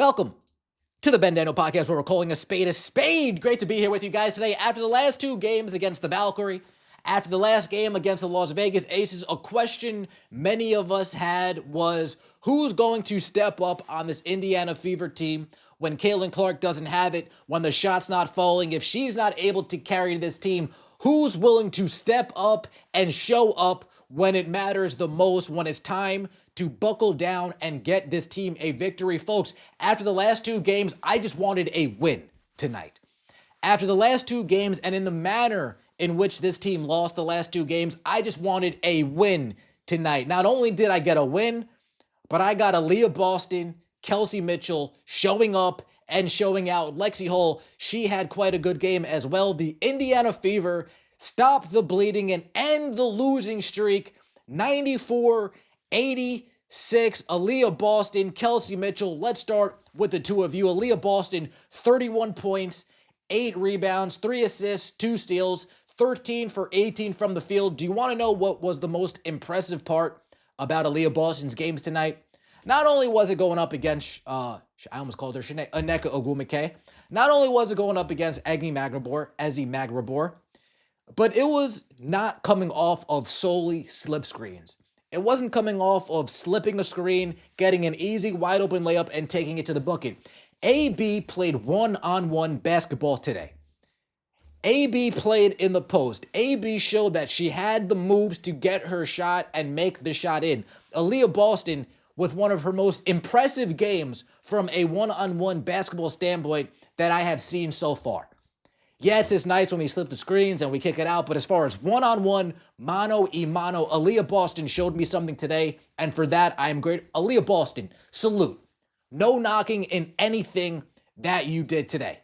Welcome to the Bendano Podcast, where we're calling a spade a spade. Great to be here with you guys today. After the last two games against the Valkyrie, after the last game against the Las Vegas Aces, a question many of us had was, who's going to step up on this Indiana Fever team when Caitlin Clark doesn't have it, when the shot's not falling? If she's not able to carry this team, who's willing to step up and show up when it matters the most, when it's time to buckle down and get this team a victory? Folks, after the last two games, I just wanted a win tonight. After the last two games, and in the manner in which this team lost the last two games, I just wanted a win tonight. Not only did I get a win, but I got Aliyah Boston, Kelsey Mitchell showing up and showing out. Lexi Hull, she had quite a good game as well. The Indiana Fever stopped the bleeding and end the losing streak. 94-86. Aliyah Boston, Kelsey Mitchell. Let's start with the two of you. Aliyah Boston, 31 points, 8 rebounds, 3 assists, 2 steals, 13 for 18 from the field. Do you want to know what was the most impressive part about Aliyah Boston's games tonight? Not only was it going up against, I almost called her Aneka Ogwumike. Not only was it going up against Ezi Magbor, but it was not coming off of solely slip screens. It wasn't coming off of slipping a screen, getting an easy, wide open layup, and taking it to the bucket. AB played one-on-one basketball today. AB played in the post. AB showed that she had the moves to get her shot and make the shot in. Aliyah Boston with one of her most impressive games from a one-on-one basketball standpoint that I have seen so far. Yes, it's nice when we slip the screens and we kick it out, but as far as one-on-one, mano-a-mano, Aliyah Boston showed me something today, and for that, I am great. Aliyah Boston, salute. No knocking in anything that you did today.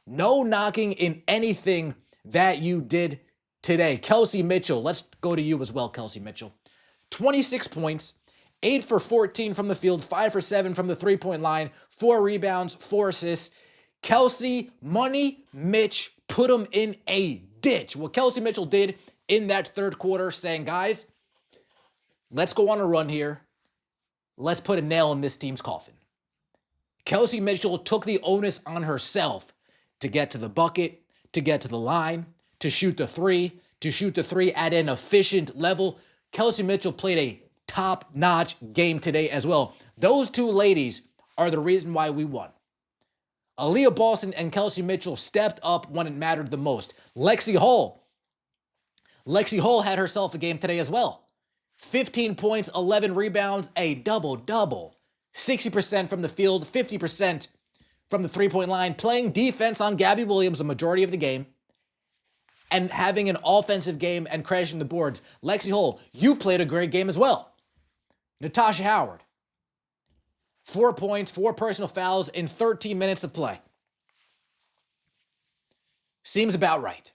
No knocking in anything that you did today. Kelsey Mitchell, let's go to you as well, Kelsey Mitchell. 26 points, 8 for 14 from the field, 5 for 7 from the three-point line, 4 rebounds, 4 assists. Kelsey, Money Mitch put him in a ditch. What Kelsey Mitchell did in that third quarter, saying, guys, let's go on a run here. Let's put a nail in this team's coffin. Kelsey Mitchell took the onus on herself to get to the bucket, to get to the line, to shoot the three at an efficient level. Kelsey Mitchell played a top-notch game today as well. Those two ladies are the reason why we won. Aliyah Boston and Kelsey Mitchell stepped up when it mattered the most. Lexi Hull had herself a game today as well. 15 points, 11 rebounds, a double-double. 60% from the field, 50% from the three-point line, playing defense on Gabby Williams the majority of the game, and having an offensive game and crashing the boards. Lexi Hull, you played a great game as well. Natasha Howard, 4 points, 4 personal fouls in 13 minutes of play. Seems about right.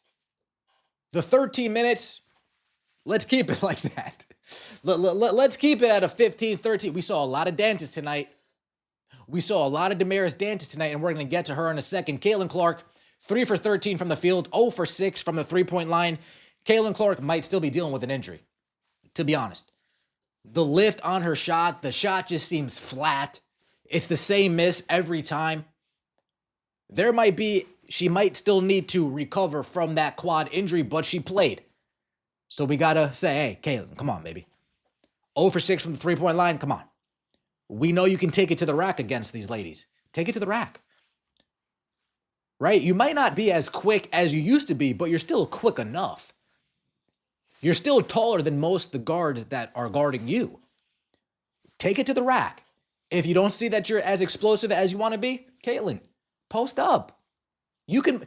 The 13 minutes, let's keep it like that. Let's keep it at a 15, 13. We saw a lot of dances tonight. We saw a lot of Damaris dances tonight, and we're going to get to her in a second. Caitlin Clark, 3 for 13 from the field, 0 for 6 from the three-point line. Caitlin Clark might still be dealing with an injury, to be honest. The lift on her shot, the shot just seems flat. It's the same miss every time. She might still need to recover from that quad injury, but she played. So we got to say, hey, Caitlin, come on, baby. 0 for 6 from the three-point line, come on. We know you can take it to the rack against these ladies. Take it to the rack. Right? You might not be as quick as you used to be, but you're still quick enough. You're still taller than most of the guards that are guarding you. Take it to the rack. If you don't see that you're as explosive as you want to be, Caitlin, post up. You can,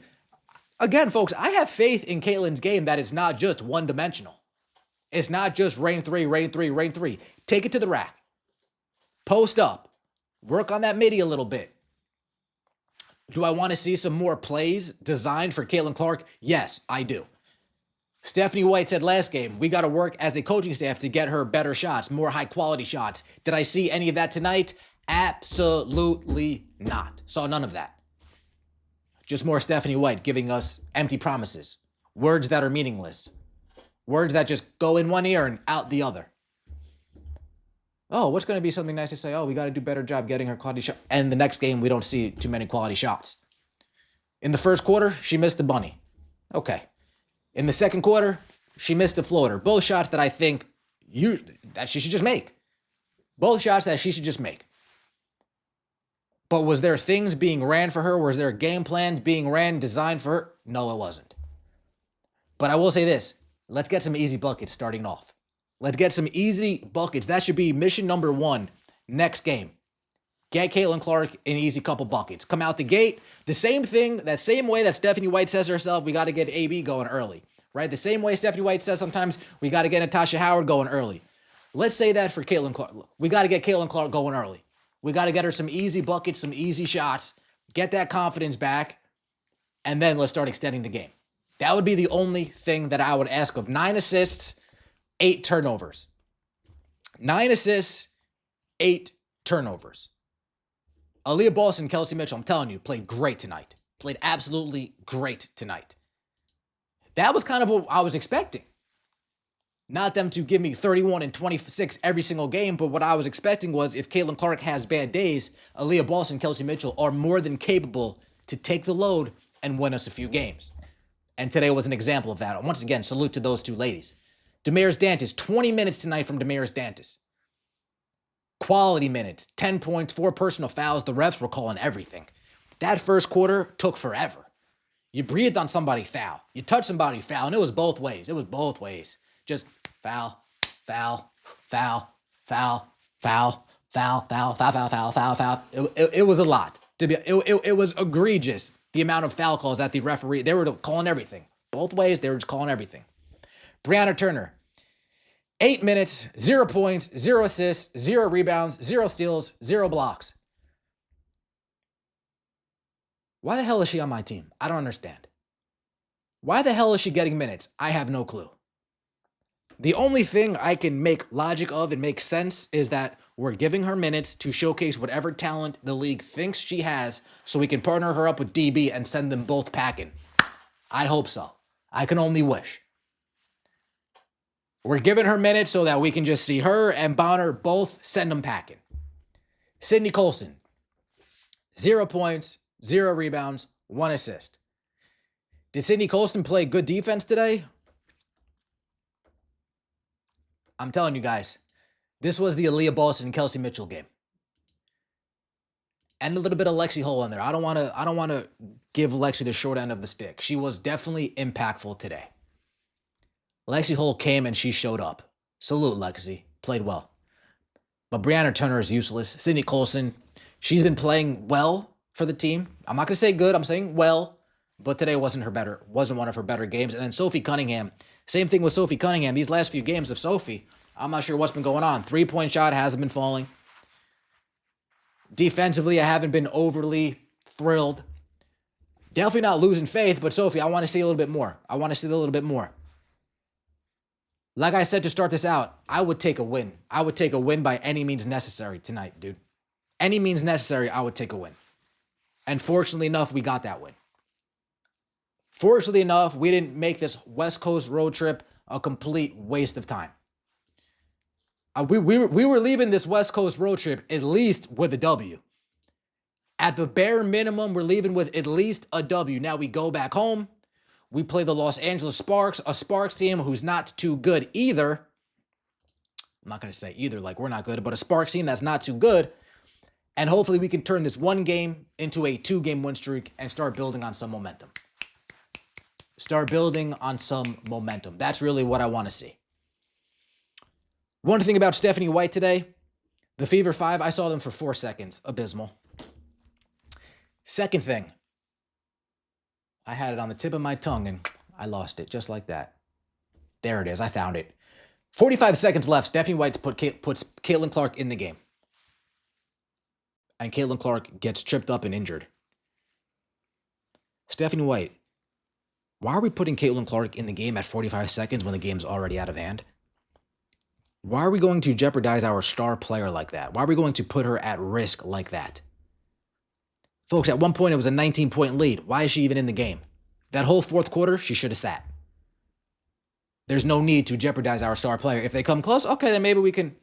again, folks, I have faith in Caitlin's game that it's not just one-dimensional. It's not just rain three. Take it to the rack. Post up. Work on that midi a little bit. Do I want to see some more plays designed for Caitlin Clark? Yes, I do. Stephanie White said last game, we got to work as a coaching staff to get her better shots, more high-quality shots. Did I see any of that tonight? Absolutely not. Saw none of that. Just more Stephanie White giving us empty promises, words that are meaningless, words that just go in one ear and out the other. Oh, what's going to be something nice to say? Oh, we got to do a better job getting her quality shot. And the next game, we don't see too many quality shots. In the first quarter, she missed the bunny. Okay. In the second quarter, she missed a floater. Both shots that I think that she should just make. Both shots that she should just make. But was there things being ran for her? Was there game plans being ran, designed for her? No, it wasn't. But I will say this. Let's get some easy buckets starting off. Let's get some easy buckets. That should be mission number 1 next game. Get Caitlin Clark an easy couple buckets. Come out the gate. The same thing, that same way that Stephanie White says herself, we got to get AB going early, right? The same way Stephanie White says sometimes we got to get Natasha Howard going early. Let's say that for Caitlin Clark. We got to get Caitlin Clark going early. We got to get her some easy buckets, some easy shots, get that confidence back, and then let's start extending the game. That would be the only thing that I would ask of. 9 assists, 8 turnovers. 9 assists, 8 turnovers. Aliyah Boston, Kelsey Mitchell, I'm telling you, played great tonight. Played absolutely great tonight. That was kind of what I was expecting. Not them to give me 31 and 26 every single game, but what I was expecting was if Caitlin Clark has bad days, Aliyah Boston, Kelsey Mitchell are more than capable to take the load and win us a few games. And today was an example of that. And once again, salute to those two ladies. Damaris Dantas, 20 minutes tonight from Damaris Dantas. Quality minutes, 10 points, 4 personal fouls. The refs were calling everything. That first quarter took forever. You breathed on somebody, foul. You touched somebody, foul. And it was both ways. It was both ways. Just foul, foul, foul, foul, foul, foul, foul, foul, foul, foul, foul, foul. It was a lot. It was egregious, the amount of foul calls that the referee, they were calling everything. Both ways, they were just calling everything. Brianna Turner, 8 minutes, 0 points, 0 assists, 0 rebounds, 0 steals, 0 blocks. Why the hell is she on my team? I don't understand. Why the hell is she getting minutes? I have no clue. The only thing I can make logic of and make sense is that we're giving her minutes to showcase whatever talent the league thinks she has so we can partner her up with DB and send them both packing. I hope so. I can only wish. We're giving her minutes so that we can just see her and Bonner both send them packing. Sydney Colson, 0 points, 0 rebounds, 1 assist. Did Sydney Colson play good defense today? I'm telling you guys, this was the Aliyah Boston and Kelsey Mitchell game. And a little bit of Lexi Hull in there. I don't want to give Lexi the short end of the stick. She was definitely impactful today. Lexi Hull came and she showed up. Salute, Lexi. Played well. But Brianna Turner is useless. Sydney Colson, she's been playing well for the team. I'm not going to say good. I'm saying well. But today wasn't one of her better games. And then Sophie Cunningham. Same thing with Sophie Cunningham. These last few games of Sophie, I'm not sure what's been going on. 3-point shot hasn't been falling. Defensively, I haven't been overly thrilled. Definitely not losing faith, but Sophie, I want to see a little bit more. Like I said to start this out, I would take a win. I would take a win by any means necessary tonight, dude. Any means necessary, I would take a win. And fortunately enough, we got that win. Fortunately enough, we didn't make this West Coast road trip a complete waste of time. We were leaving this West Coast road trip at least with a W. At the bare minimum, we're leaving with at least a W. Now we go back home. We play the Los Angeles Sparks, a Sparks team who's not too good either. I'm not going to say either like we're not good, but a Sparks team that's not too good. And hopefully we can turn this one game into a 2-game win streak and start building on some momentum. That's really what I want to see. One thing about Stephanie White today, the Fever 5, I saw them for 4 seconds. Abysmal. Second thing, I had it on the tip of my tongue and I lost it just like that. There it is. I found it. 45 seconds left. Stephanie White puts Caitlin Clark in the game. And Caitlin Clark gets tripped up and injured. Stephanie White, why are we putting Caitlin Clark in the game at 45 seconds when the game's already out of hand? Why are we going to jeopardize our star player like that? Why are we going to put her at risk like that? Folks, at one point it was a 19-point lead. Why is she even in the game? That whole fourth quarter, she should have sat. There's no need to jeopardize our star player. If they come close, okay, then maybe we can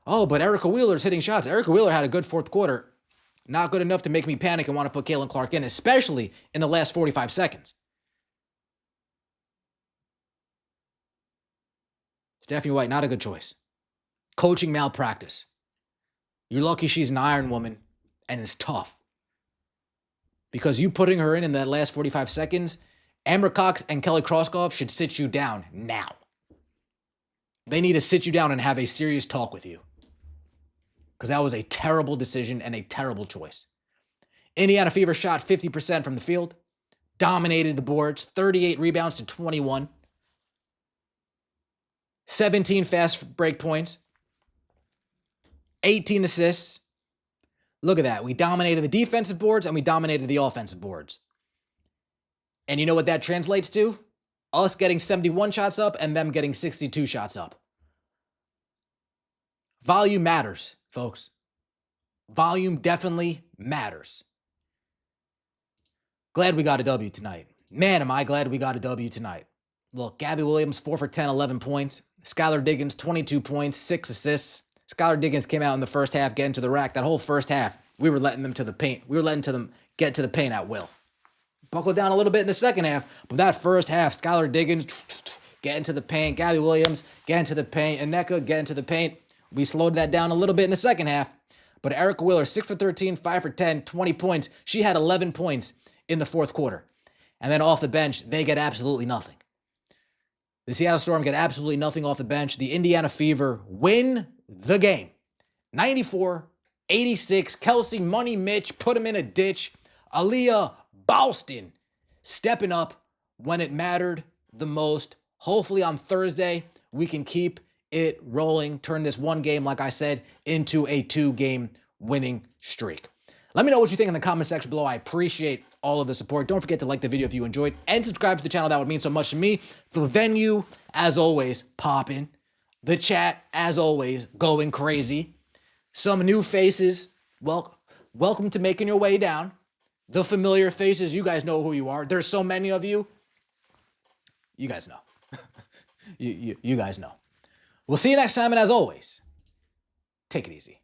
Oh, but Erica Wheeler's hitting shots. Erica Wheeler had a good fourth quarter. Not good enough to make me panic and want to put Caitlin Clark in, especially in the last 45 seconds. Stephanie White, not a good choice. Coaching malpractice. You're lucky she's an Iron Woman, and it's tough. Because you putting her in that last 45 seconds, Amber Cox and Kelly Kroskov should sit you down now. They need to sit you down and have a serious talk with you. Because that was a terrible decision and a terrible choice. Indiana Fever shot 50% from the field, dominated the boards, 38 rebounds to 21, 17 fast break points, 18 assists. Look at that. We dominated the defensive boards and we dominated the offensive boards. And you know what that translates to? Us getting 71 shots up and them getting 62 shots up. Volume matters, folks. Volume definitely matters. Glad we got a W tonight. Man, am I glad we got a W tonight. Look, Gabby Williams, 4 for 10, 11 points. Skylar Diggins, 22 points, 6 assists. Skylar Diggins came out in the first half, getting to the rack. That whole first half, we were letting them to the paint. We were letting them get to the paint at will. Buckled down a little bit in the second half, but that first half, Skylar Diggins getting to the paint, Gabby Williams getting to the paint, Aneka getting to the paint. We slowed that down a little bit in the second half, but Erica Wheeler, 6 for 13, 5 for 10, 20 points. She had 11 points in the fourth quarter. And then off the bench, they get absolutely nothing. The Seattle Storm get absolutely nothing off the bench. The Indiana Fever win the game. 94-86. Kelsey, Money Mitch, put him in a ditch. Aliyah, Boston, stepping up when it mattered the most. Hopefully on Thursday, we can keep it rolling. Turn this one game, like I said, into a 2-game winning streak. Let me know what you think in the comment section below. I appreciate all of the support. Don't forget to like the video if you enjoyed and subscribe to the channel. That would mean so much to me. The venue, as always, popping. The chat, as always, going crazy. Some new faces. Welcome to making your way down. The familiar faces, you guys know who you are. There's so many of you. You guys know. you guys know. We'll see you next time, and as always, take it easy.